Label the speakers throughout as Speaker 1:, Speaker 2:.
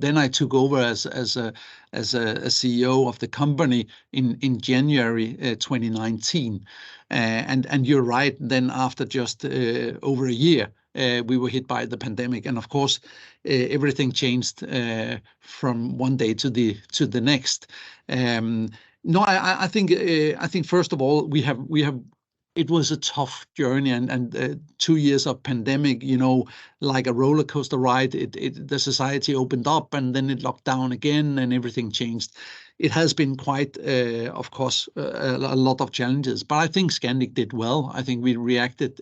Speaker 1: Then I took over as a CEO of the company in January 2019, and you're right. Then after just over a year, we were hit by the pandemic, and of course, everything changed from one day to the next. No, I think first of all we have. It was a tough journey, and 2 years of pandemic, like a roller coaster ride. The society opened up, and then it locked down again, and everything changed. It has been quite, of course, a lot of challenges, but I think Scandic did well. I think we reacted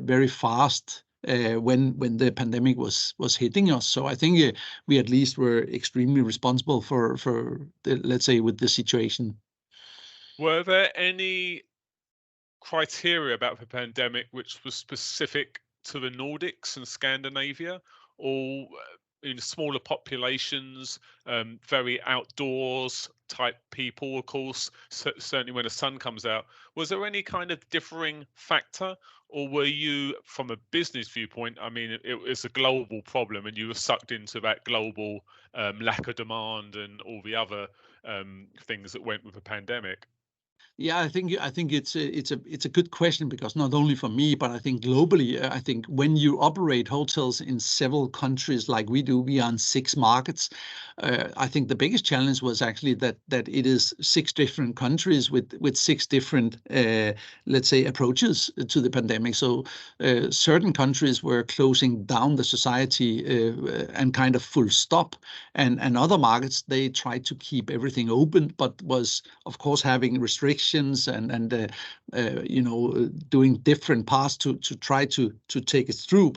Speaker 1: very fast when the pandemic was hitting us. So I think we at least were extremely responsible for let's say, with the situation.
Speaker 2: Were there any criteria about the pandemic which was specific to the Nordics and Scandinavia, or in smaller populations, very outdoors type people, of course, certainly when the sun comes out? Was there any kind of differing factor, or were you, from a business viewpoint, I mean, it was a global problem and you were sucked into that global lack of demand and all the other things that went with the pandemic?
Speaker 1: Yeah, I think it's a good question, because not only for me, but I think globally, I think when you operate hotels in several countries like we do, we are in 6 markets. I think the biggest challenge was actually that it is 6 different countries with 6 different, let's say, approaches to the pandemic. So certain countries were closing down the society and kind of full stop, and other markets, they tried to keep everything open, but was of course having restrictions and doing different paths to try to take it through.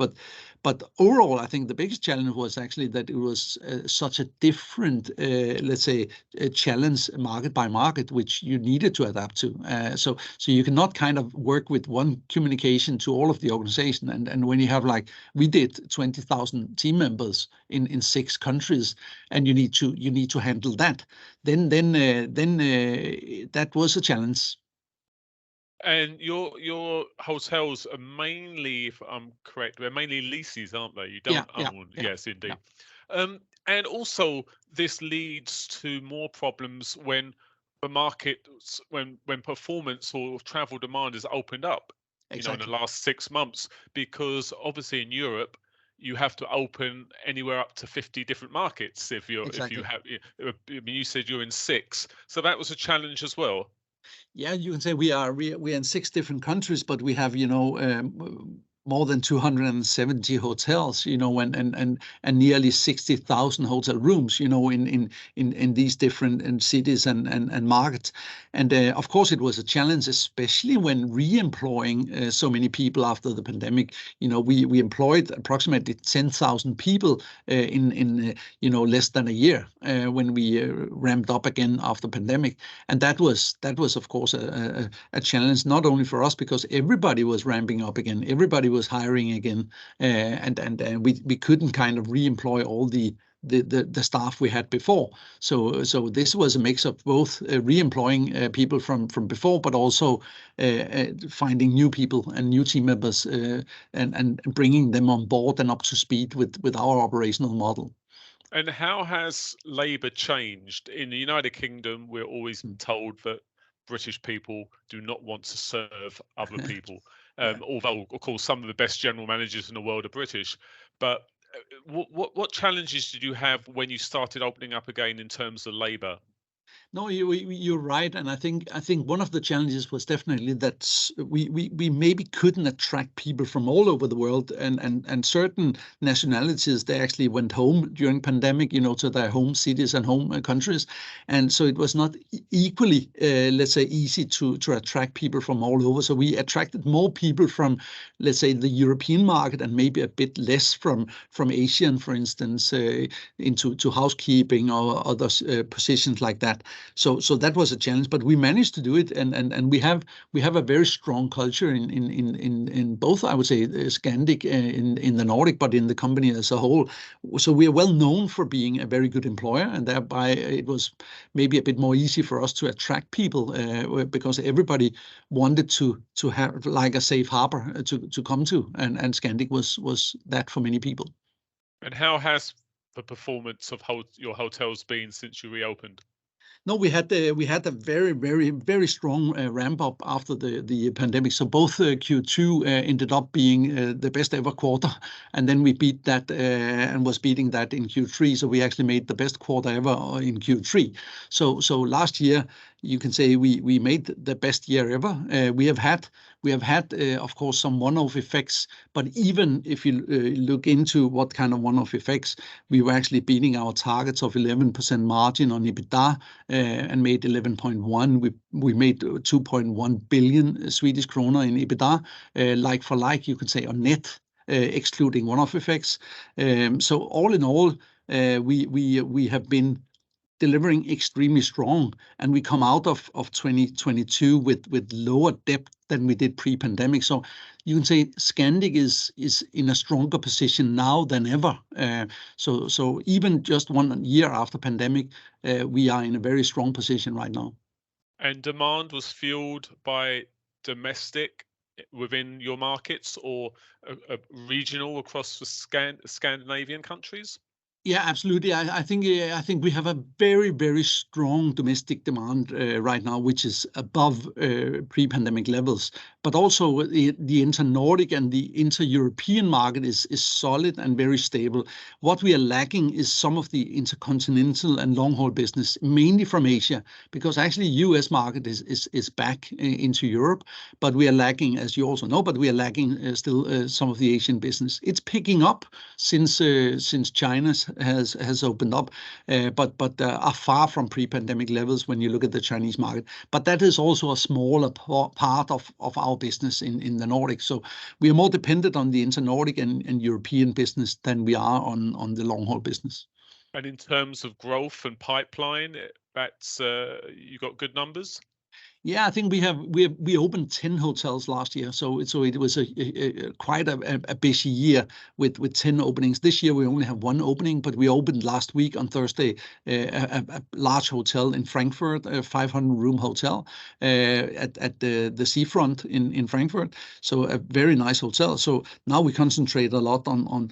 Speaker 1: But overall, I think the biggest challenge was actually that it was such a different, let's say, a challenge market by market, which you needed to adapt to. So you cannot kind of work with one communication to all of the organization. And when you have, like we did, 20,000 team members in 6 countries, and you need to handle that, then that was a challenge.
Speaker 2: And your hotels are mainly, if I'm correct, they're mainly leases, aren't they? You don't own.
Speaker 1: Yeah.
Speaker 2: Yes, indeed. And also this leads to more problems when the market, when performance or travel demand is opened up,
Speaker 1: Exactly.
Speaker 2: in the last 6 months, because obviously in Europe you have to open anywhere up to 50 different markets if you
Speaker 1: Exactly.
Speaker 2: have. I mean, you said you're in 6, so that was a challenge as well.
Speaker 1: Yeah, you can say we are in 6 different countries, but we have more than 270 hotels, and nearly 60,000 hotel rooms, in these different cities and markets. And of course, it was a challenge, especially when re-employing so many people after the pandemic. We employed approximately 10,000 people in less than a year when we ramped up again after pandemic, and that was of course a challenge, not only for us, because everybody was ramping up again, everybody was hiring again, and we couldn't kind of re-employ all the staff we had before. So this was a mix of both re-employing people from before, but also finding new people and new team members, and bringing them on board and up to speed with our operational model.
Speaker 2: And how has labour changed? In the United Kingdom, we're always told that British people do not want to serve other people. Although, of course, some of the best general managers in the world are British. But what challenges did you have when you started opening up again in terms of labour?
Speaker 1: No, you're right, and I think one of the challenges was definitely that we maybe couldn't attract people from all over the world, and certain nationalities, they actually went home during pandemic, to their home cities and home countries, and so it was not equally, let's say, easy to attract people from all over. So we attracted more people from, let's say, the European market, and maybe a bit less from Asian, for instance, into housekeeping or other positions like that. So that was a challenge, but we managed to do it, and we have a very strong culture in both, I would say, Scandic in the Nordic, but in the company as a whole. So we are well known for being a very good employer, and thereby it was maybe a bit more easy for us to attract people, because everybody wanted to have like a safe harbor to come to, and Scandic was that for many people.
Speaker 2: And how has the performance of your hotels been since you reopened?
Speaker 1: No, we had a very strong ramp up after the pandemic. So both Q2 ended up being the best ever quarter, and then we beat that and was beating that in Q3. So we actually made the best quarter ever in Q3. So last year, you can say we made the best year ever. We have had of course some one-off effects, but even if you look into what kind of one-off effects, we were actually beating our targets of 11% margin on EBITDA and made 11.1. We made 2.1 billion Swedish krona in EBITDA, like for like, you could say on net, excluding one-off effects. So all in all, we have been delivering extremely strong, and we come out of 2022 with lower debt than we did pre-pandemic. So you can say Scandic is in a stronger position now than ever. So even just 1 year after pandemic, we are in a very strong position right now.
Speaker 2: And demand was fueled by domestic within your markets, or a regional across the Scandinavian countries?
Speaker 1: Yeah, absolutely. I think we have a very strong domestic demand right now, which is above pre-pandemic levels. But also the inter-Nordic and the inter-European market is solid and very stable. What we are lacking is some of the intercontinental and long-haul business, mainly from Asia, because actually US market is back into Europe, but we are lacking, as you also know, but we are lacking still some of the Asian business. It's picking up since China's has opened up, but are far from pre-pandemic levels when you look at the Chinese market. But that is also a smaller part of our business in the Nordics. So we are more dependent on the inter-Nordic and European business than we are on the long-haul business.
Speaker 2: And in terms of growth and pipeline, that's you got good numbers?
Speaker 1: Yeah, I think we opened 10 hotels last year, so it was quite a busy year with 10 openings. This year we only have 1 opening, but we opened last week on Thursday a large hotel in Frankfurt, a 500-room hotel at the seafront in Frankfurt. So a very nice hotel. So now we concentrate a lot on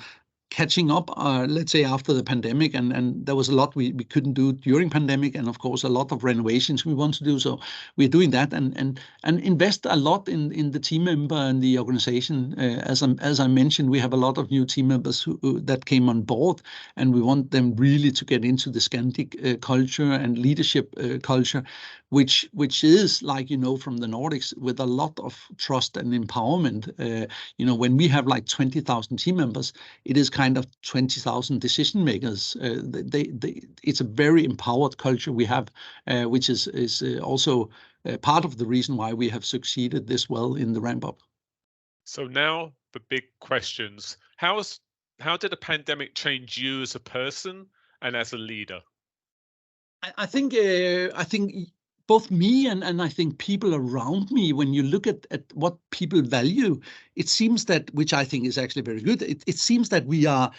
Speaker 1: catching up, let's say after the pandemic, and there was a lot we couldn't do during pandemic, and of course a lot of renovations we want to do. So we're doing that and invest a lot in the team member and the organization. As I mentioned, we have a lot of new team members that came on board, and we want them really to get into the Scandic culture and leadership culture, which is, like, from the Nordics, with a lot of trust and empowerment. When we have like 20,000 team members, it is kind of 20,000 decision makers. It's a very empowered culture we have, which is also part of the reason why we have succeeded this well in the ramp up.
Speaker 2: So now the big questions. How did a pandemic change you as a person and as a leader?
Speaker 1: I think both me and I think people around me, when you look at what people value, it seems that, which I think is actually very good, it seems that we are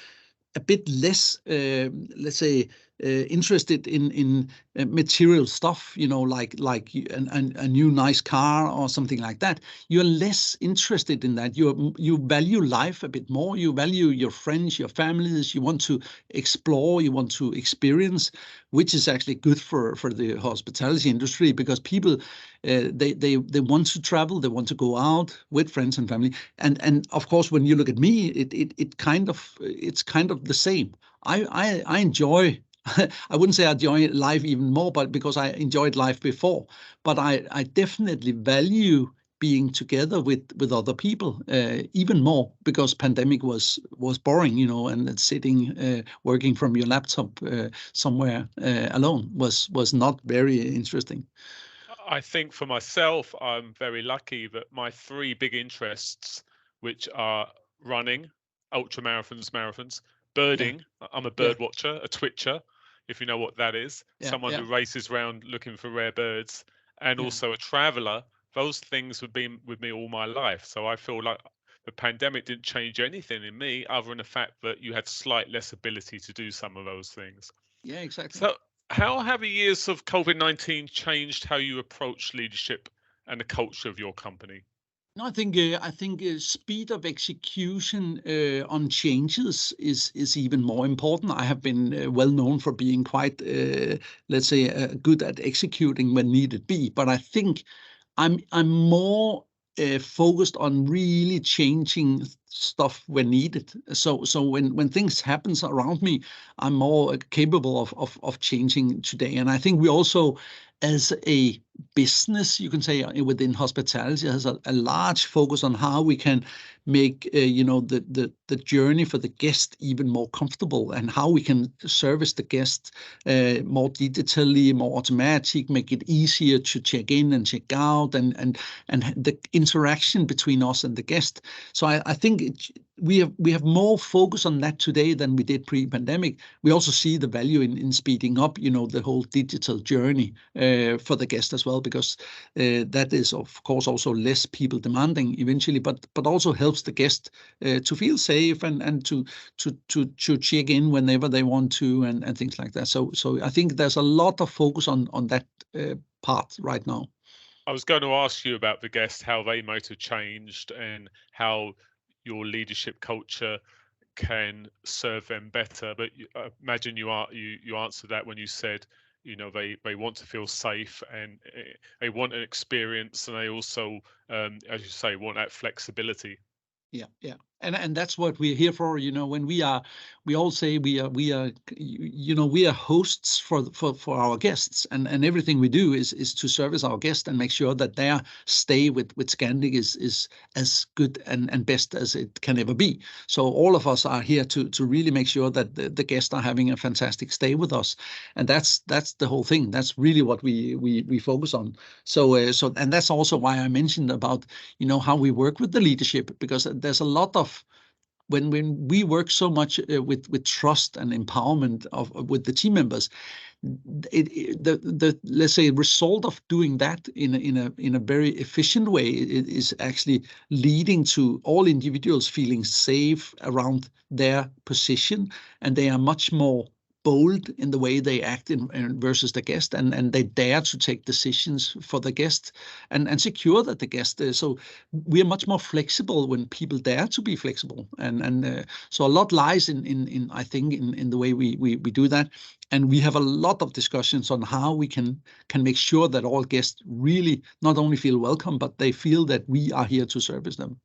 Speaker 1: a bit less, let's say, interested in material stuff, like a new nice car or something like that. You're less interested in that. You value life a bit more. You value your friends, your families. You want to explore. You want to experience, which is actually good for the hospitality industry, because people they want to travel. They want to go out with friends and family. And of course, when you look at me, it's kind of the same. I enjoy. I wouldn't say I enjoy life even more, but because I enjoyed life before. But I definitely value being together with other people even more, because pandemic was boring, and sitting working from your laptop somewhere alone was not very interesting.
Speaker 2: I think for myself, I'm very lucky that my 3 big interests, which are running, ultra marathons,
Speaker 1: Yeah,
Speaker 2: birding. I'm a
Speaker 1: yeah,
Speaker 2: bird watcher, a twitcher, if you know what that is,
Speaker 1: yeah,
Speaker 2: someone
Speaker 1: yeah,
Speaker 2: who races around looking for rare birds, and
Speaker 1: yeah.
Speaker 2: also a traveler. Those things have been with me all my life. So I feel like the pandemic didn't change anything in me, other than the fact that you had slight less ability to do some of those things.
Speaker 1: Yeah, exactly.
Speaker 2: So, how have the years of COVID-19 changed how you approach leadership and the culture of your company?
Speaker 1: No, I think speed of execution on changes is even more important. I have been well known for being quite, let's say, good at executing when needed be. But I think I'm more focused on really changing stuff when needed. So when things happens around me, I'm more capable of changing today. And I think we also, as a business, you can say, within hospitality, has a large focus on how we can make the journey for the guest even more comfortable, and how we can service the guest more digitally, more automatic, make it easier to check in and check out, and the interaction between us and the guest. So I think we have more focus on that today than we did pre-pandemic. We also see the value in speeding up, the whole digital journey for the guest as well, because that is of course also less people demanding eventually, but also helps the guest to feel safe and to check in whenever they want to, and things like that. So I think there's a lot of focus on that part right now.
Speaker 2: I was going to ask you about the guest, how they might have changed, and how your leadership culture can serve them better. But I imagine you answered that when you said, they want to feel safe, and they want an experience, and they also, as you say, want that flexibility.
Speaker 1: Yeah. And that's what we're here for. When we all say we are hosts for our guests, and everything we do is to service our guests and make sure that their stay with Scandic is as good and best as it can ever be. So all of us are here to really make sure that the guests are having a fantastic stay with us, and that's the whole thing. That's really what we focus on. So and that's also why I mentioned about how we work with the leadership, because there's a lot of, when we work so much with trust and empowerment with the team members, the let's say result of doing that in a very efficient way, it is actually leading to all individuals feeling safe around their position, and they are much more bold in the way they act in versus the guest, and they dare to take decisions for the guest, and secure that the guest. So we are much more flexible when people dare to be flexible, and so a lot lies in I think in the way we do that, and we have a lot of discussions on how we can make sure that all guests really not only feel welcome, but they feel that we are here to service them.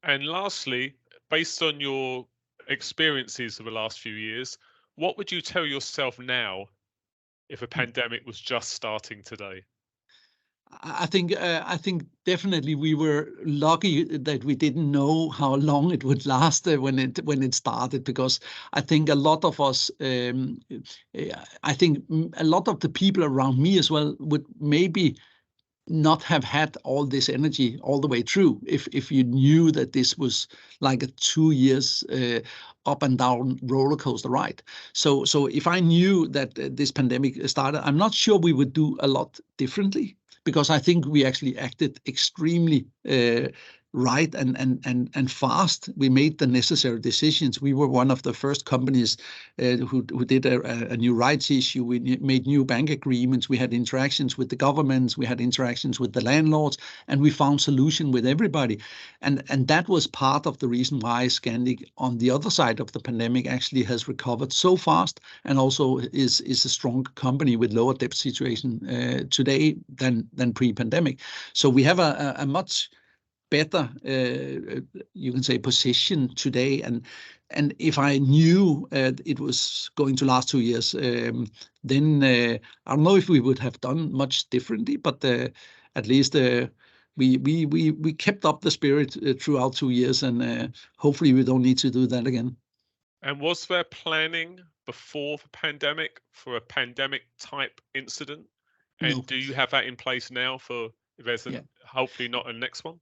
Speaker 2: And lastly, based on your experiences of the last few years, what would you tell yourself now if a pandemic was just starting today?
Speaker 1: I think definitely we were lucky that we didn't know how long it would last when it started, because I think a lot of us, I think a lot of the people around me as well would maybe not have had all this energy all the way through if you knew that this was like a 2 years up and down roller coaster ride. So if I knew that this pandemic started, I'm not sure we would do a lot differently, because I think we actually acted extremely right and fast. We made the necessary decisions. We were one of the first companies who did a new rights issue. We made new bank agreements. We had interactions with the governments. We had interactions with the landlords, and we found solution with everybody. And that was part of the reason why Scandic, on the other side of the pandemic, actually has recovered so fast, and also is a strong company with lower debt situation today than pre-pandemic. So we have a much better, you can say, position today. And if I knew it was going to last 2 years, then I don't know if we would have done much differently, but at least we kept up the spirit throughout 2 years, and hopefully we don't need to do that again.
Speaker 2: And was there planning before the pandemic for a pandemic type incident? And
Speaker 1: No.
Speaker 2: do you have that in place now for if there's hopefully not a next one?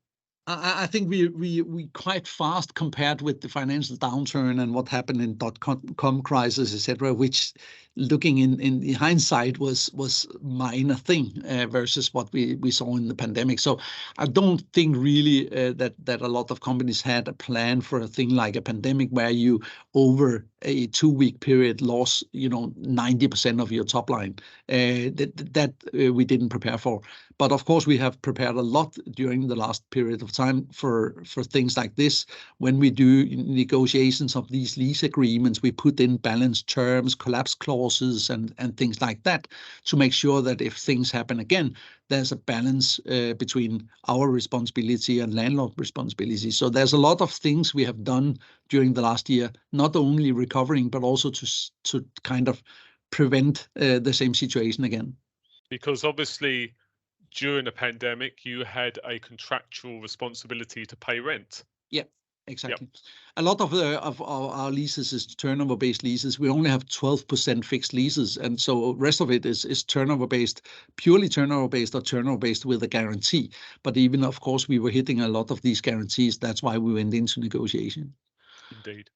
Speaker 1: I think we quite fast compared with the financial downturn and what happened in .com crisis, etc., which looking in the hindsight was minor thing versus what we saw in the pandemic. So I don't think really that a lot of companies had a plan for a thing like a pandemic where you over a 2-week period lost 90% of your top line. That we didn't prepare for. But of course, we have prepared a lot during the last period of time for things like this. When we do negotiations of these lease agreements, we put in balance terms, collapse clauses, and things like that to make sure that if things happen again, there's a balance between our responsibility and landlord responsibility. So there's a lot of things we have done during the last year, not only recovering, but also to kind of prevent the same situation again.
Speaker 2: Because obviously, during the pandemic, you had a contractual responsibility to pay rent.
Speaker 1: Yeah, exactly. Yep. A lot of our leases is turnover-based leases. We only have 12% fixed leases, and so rest of it is turnover-based, purely turnover-based or turnover-based with a guarantee. But even, of course, we were hitting a lot of these guarantees. That's why we went into negotiation.
Speaker 2: Indeed.